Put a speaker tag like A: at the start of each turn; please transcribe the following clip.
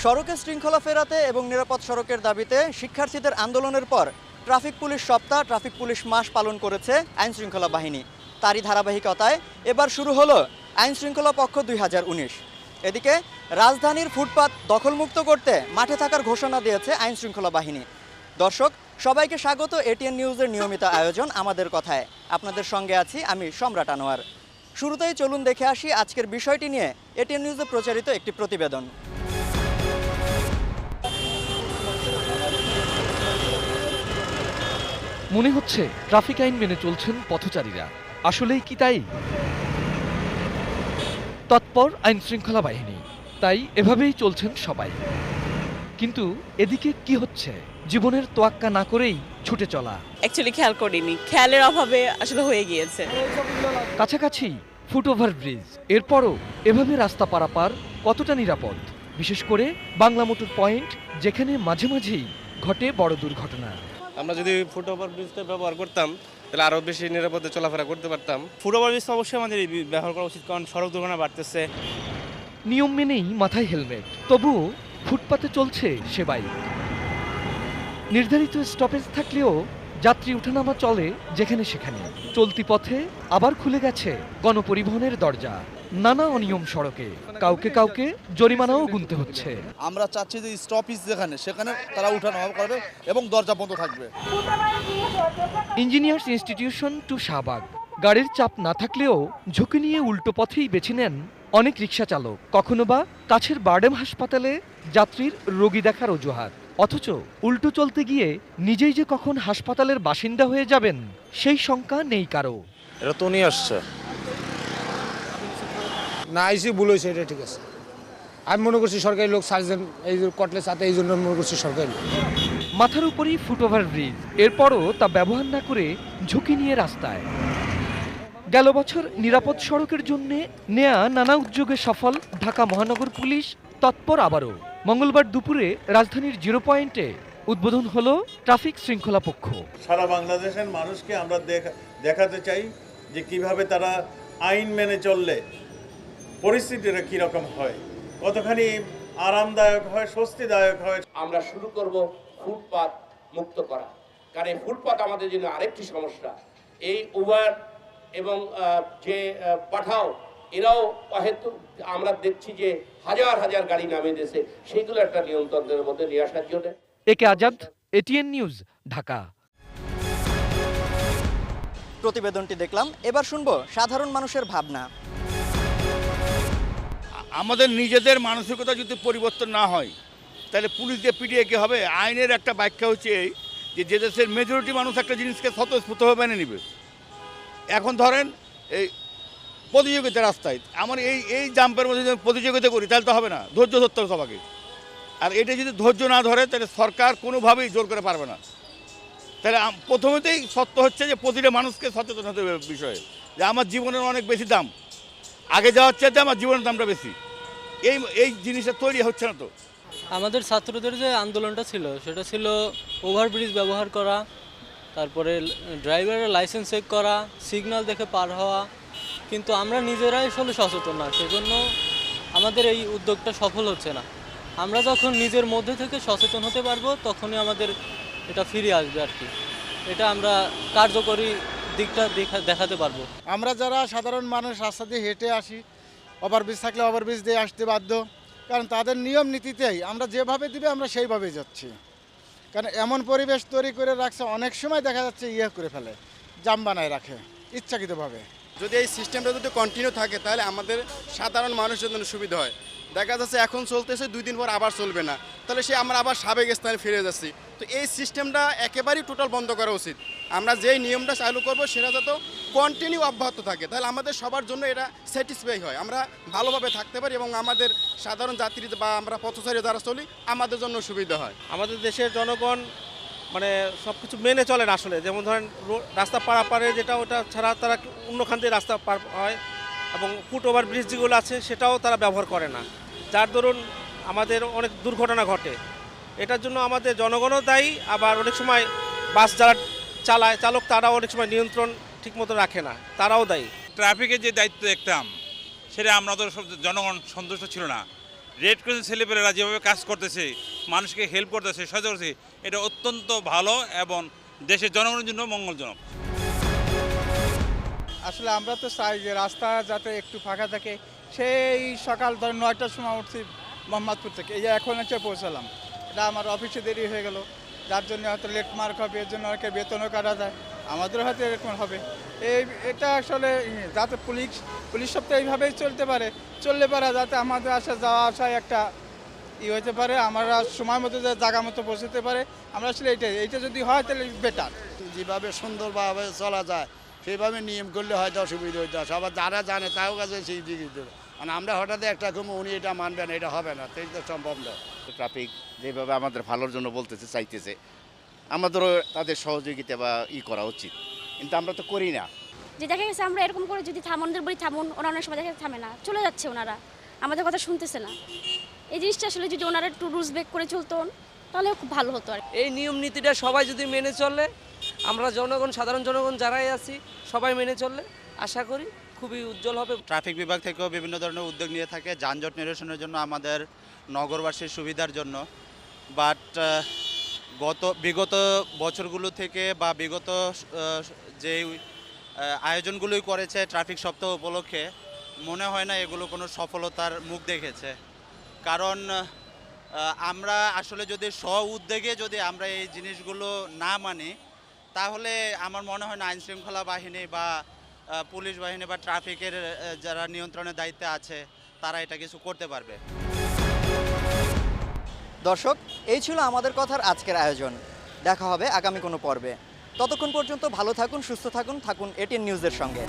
A: সড়কে শৃঙ্খলা ফেরাতে এবং নিরাপদ সড়কের দাবিতে শিক্ষার্থীদের আন্দোলনের পর ট্রাফিক পুলিশ সপ্তাহ, ট্রাফিক পুলিশ মাস পালন করেছে আইনশৃঙ্খলা বাহিনী। তারই ধারাবাহিকতায় এবার শুরু হলো আইনশৃঙ্খলা পক্ষ 2019। এদিকে রাজধানীর ফুটপাত দখলমুক্ত করতে মাঠে থাকার ঘোষণা দিয়েছে আইনশৃঙ্খলা বাহিনী। দর্শক, সবাইকে স্বাগত এটিএন নিউজের নিয়মিত আয়োজন আমাদের কথায়। আপনাদের সঙ্গে আছি আমি সম্রাট আনোয়ার। শুরুতেই চলুন দেখে আসি আজকের বিষয়টি নিয়ে এটিএন নিউজে প্রচারিত একটি প্রতিবেদন।
B: মনে হচ্ছে ট্রাফিক আইন মেনে চলছেন পথচারীরা, আসলেই কি তাই? তৎপর আইন শৃঙ্খলা বাহিনী, তাই এভাবেই চলছেন সবাই। কিন্তু এদিকে কি হচ্ছে? জীবনের তোয়াক্কা না করেই ছুটে চলা।
C: অ্যাকচুয়ালি খেয়াল করিনি, খেয়ালের অভাবে আসলে হয়ে গিয়েছে।
B: কাছাকাছি ফুটওভার ব্রিজ, এরপরও এভাবে রাস্তা পারাপার কতটা নিরাপদ? বিশেষ করে বাংলা মোটর পয়েন্ট, যেখানে মাঝে মাঝেই ঘটে বড় দুর্ঘটনা।
D: আমরা যদি ফুটওভার ব্রিজটা ব্যবহার করতাম তাহলে আরও বেশি নিরাপদে চলাফেরা করতে পারতাম।
E: ফুটওভার ব্রিজ অবশ্যই আমাদের ব্যবহার করা উচিত, কারণ সড়ক দুর্ঘটনা বাড়তেছে।
B: নিয়ম মেনেই মাথায় হেলমেট, তবুও ফুটপাতে চলছে সে বাইক। নির্ধারিত স্টপেজ থাকলেও যাত্রী ওঠানামা চলে যেখানে সেখানে। চলতি পথে আবার খুলে গেছে গণপরিবহনের দরজা। নানা অনিয়ম সড়কে, কাউকে কাউকে জরিমানাও গুনতে হচ্ছে।
F: আমরা চাচ্ছি যে স্টপেজ সেখানে তারা উঠানামা করবে এবং দরজা বন্ধ থাকবে।
B: ইঞ্জিনিয়ার্স ইনস্টিটিউশন টু শাহবাগ, গাড়ির চাপ না থাকলেও ঝুঁকি নিয়ে উল্টো পথেই বেছে নেন অনেক রিকশা চালক। কখনো বা কাছের বারডেম হাসপাতালে যাত্রীর রোগী দেখার অজুহাত। অথচ উল্টো চলতে গিয়ে নিজেই যে কখন হাসপাতালের বাসিন্দা হয়ে যাবেন সেই শঙ্কা নেই কারো।
D: এটা তো নিয়ে আসছে
G: না, আইসি ভুল হয়েছে, এটা ঠিক আছে। আমি মনে করছি সরকারি লোক সার্জন এই কটলে সাথে, এই জন্য মনে করছি সরকারি লোক।
B: মাথার উপরই ফুটওভার ব্রিজ, এরপরও তা ব্যবহার না করে ঝুঁকি নিয়ে রাস্তায়। গেল বছর নিরাপদ সড়কের জন্য নেয়া নানা উদ্যোগে সফল ঢাকা মহানগর পুলিশ তৎপর আবারও। মঙ্গলবার দুপুরে রাজধানীর 0 পয়েন্টে উদ্বোধন হলো ট্রাফিক শৃঙ্খলা পক্ষ।
H: সারা বাংলাদেশের মানুষকে আমরা দেখাতে চাই যে কিভাবে তারা আইন মেনে চললে পরিস্থিতিটা কীরকম হয়, কতখানি আরামদায়ক হয়, স্বস্তিদায়ক হয়।
I: আমরা শুরু করব ফুটপাত মুক্ত করা, কারণ এই ফুটপাত আমাদের জন্য আরেকটি সমস্যা। এই উবার এবং যে পাঠাও, এরাও হয়তো আমরা দেখছি যে হাজার হাজার গাড়ি নামিয়ে দিয়েছে, সেইগুলো একটা নিয়ন্ত্রণের মধ্যে নিয়ে আসার জন্য।
B: একে আজাদ, এটিএন নিউজ, ঢাকা।
A: প্রতিবেদনটি দেখলাম, এবার শুনবো সাধারণ মানুষের ভাবনা।
J: আমাদের নিজেদের মানসিকতা যদি পরিবর্তন না হয় তাহলে পুলিশ দিয়ে পিটিয়ে কি হবে? আইনের একটা ব্যাখ্যা হচ্ছে এই যে দেশের মেজরিটি মানুষ একটা জিনিসকে স্বতঃস্ফূর্তভাবে মেনে নেবে। এখন ধরেন এই প্রতিযোগিতা রাস্তায় আমার এই জাম্পের মধ্যে যদি প্রতিযোগিতা করি তাহলে তো হবে না, ধৈর্য ধরতে হবে সবাইকে। আর এটা যদি ধৈর্য না ধরে তাহলে সরকার কোনোভাবেই জোর করে পারবে না। তাহলে প্রথমেতেই সত্য হচ্ছে যে প্রতিটা মানুষকে সচেতন হতে হবে বিষয়ে, যে আমার জীবনের অনেক বেশি দাম, আগে যাওয়ার চাইতে আমার জীবনের দামটা বেশি। এই জিনিসটা তৈরি হচ্ছে না। তো
K: আমাদের ছাত্রদের যে আন্দোলনটা ছিল সেটা ছিল ওভারব্রিজ ব্যবহার করা, তারপরে ড্রাইভারের লাইসেন্স চেক করা, সিগন্যাল দেখে পার হওয়া। কিন্তু আমরা নিজেরাই আসলে সচেতন না, সেজন্য আমাদের এই উদ্যোগটা সফল হচ্ছে না। আমরা যখন নিজের মধ্যে থেকে সচেতন হতে পারবো তখনই আমাদের এটা ফিরে আসবে আর কি। এটা আমরা কার্যকরী দিকটা দেখাতে পারবো।
F: আমরা যারা সাধারণ মানুষ রাস্তা দিয়ে হেঁটে আসি, ওভারব্রিজ থাকলে ওভারব্রিজ দিয়ে আসতে বাধ্য, কারণ তাদের নিয়ম নীতিতেই আমরা যেভাবে দিবে আমরা সেইভাবেই যাচ্ছি। কারণ এমন পরিবেশ তৈরি করে রাখছে, অনেক সময় দেখা যাচ্ছে করে ফেলে, জাম বানায় রাখে ইচ্ছাকৃতভাবে।
D: যদি এই সিস্টেমটা যদি কন্টিনিউ থাকে তাহলে আমাদের সাধারণ মানুষের জন্য সুবিধা হয়। দেখা যাচ্ছে এখন চলতেছে, 2 দিন পর আবার চলবে না, তাহলে আমরা আবার সাবেক স্থানে ফিরে যাচ্ছি। তো এই সিস্টেমটা একেবারেই টোটাল বন্ধ করা উচিত। আমরা যেই নিয়মটা চালু করব সেটা যাতে কন্টিনিউ অব্যাহত থাকে, তাহলে আমাদের সবার জন্য এটা স্যাটিসফাই হয়, আমরা ভালোভাবে থাকতে পারি এবং আমাদের সাধারণ যাত্রী বা আমরা পথচারী যারা চলি আমাদের জন্য সুবিধা হয়।
E: আমাদের দেশের জনগণ মানে সব কিছু মেনে চলেন আসলে। যেমন ধরেন রাস্তা পারাপারে যেটা, ওটা ছাড়া তারা অন্যখান থেকে রাস্তা পার হয়, এবং ফুটওভার ব্রিজ যেগুলো আছে সেটাও তারা ব্যবহার করে না, যার দরুন আমাদের অনেক দুর্ঘটনা ঘটে। এটার জন্য আমাদের জনগণও দায়ী, আবার অনেক সময় বাস যারা চালক তারাও অনেক সময় নিয়ন্ত্রণ ঠিকমতো রাখে না, তারাও দায়ী।
J: ট্রাফিকের যে দায়িত্ব দেখতাম সেটা আমরা তো জনগণ সন্তুষ্ট ছিল না।
L: রেড ক্রিসেন্ট ছেলেপেলেরা যেভাবে কাজ করতেছে, মানুষকে হেল্প করতেছে, সহযোগিতা করছে, এটা অত্যন্ত ভালো এবং দেশের জনগণের জন্য মঙ্গলজনক।
F: আসলে আমরা তো চাই যে রাস্তা যাতে একটু ফাঁকা থাকে। সেই সকাল ধর 9টার সময় উঠছি মোহাম্মদপুর থেকে, এই যে এখন এসে পৌঁছালাম। এটা আমার অফিসে দেরি হয়ে গেল, যার জন্য হয়তো লেট মার্ক হবে, এর জন্য অনেকে বেতনও কাটা যায়, আমাদেরও হয়তো এরকম হবে। এটা আসলে যাতে পুলিশ সব তো এইভাবেই চললে পারে যাতে আমাদের যাওয়া আসায় একটা হতে পারে, আমরা সময় মতো জায়গা মতো পৌঁছতে পারে। আমরা আসলে এইটা যদি হয় তাহলে বেটার।
M: যেভাবে সুন্দরভাবে চলা যায় সেইভাবে নিয়ম করলে হয়তো অসুবিধা হইতে আসে, আবার যারা জানে তাও কাছে সেই দিকে দেবে। মানে আমরা হঠাৎ একটা কম উনি এটা মানবে না, এটা হবে না, তো এটা সম্ভব না।
N: ট্রাফিক যেভাবে আমাদের ভালোর জন্য বলতেছে, চাইতেছে, আমাদেরও তাদের সহযোগিতা বা করা উচিত, কিন্তু আমরা তো করি না।
O: যে দেখা গেছে আমরা এরকম করে যদি থামনদের বলি থামুন, ওরা অনেক সময় দেখা থামে না, চলে যাচ্ছে, ওনারা আমাদের কথা শুনতেছে না। এই জিনিসটা আসলে যদি ওনারা একটু রুলস ব্রেক করে চলতেন তাহলে খুব ভালো হতো। আর
P: এই নিয়ম নীতিটা সবাই যদি মেনে চলে, আমরা জনগণ, সাধারণ জনগণ যারাই আছি সবাই মেনে চললে আশা করি খুবই উজ্জ্বল হবে।
Q: ট্রাফিক বিভাগ থেকেও বিভিন্ন ধরনের উদ্যোগ নিয়ে থাকে যানজট নিরসনের জন্য, আমাদের নগরবাসীর সুবিধার জন্য। বাট বিগত বছরগুলো থেকে বা বিগত যে আয়োজনগুলোই করেছে ট্রাফিক সপ্তাহ উপলক্ষে, মনে হয় না এগুলো কোনো সফলতার মুখ দেখেছে। কারণ আমরা আসলে যদি উদ্যোগে যদি আমরা এই জিনিসগুলো না মানি, তাহলে আমার মনে হয় না আইনশৃঙ্খলা বাহিনী বা পুলিশ বাহিনী বা ট্রাফিকের যারা নিয়ন্ত্রণের দায়িত্বে আছে তারা এটা কিছু করতে পারবে।
A: দর্শক, এই ছিল আমাদের কথার আজকের আয়োজন। দেখা হবে আগামী কোনো পর্বে। ততক্ষণ পর্যন্ত ভালো থাকুন, সুস্থ থাকুন, থাকুন এটিএন নিউজের সঙ্গে।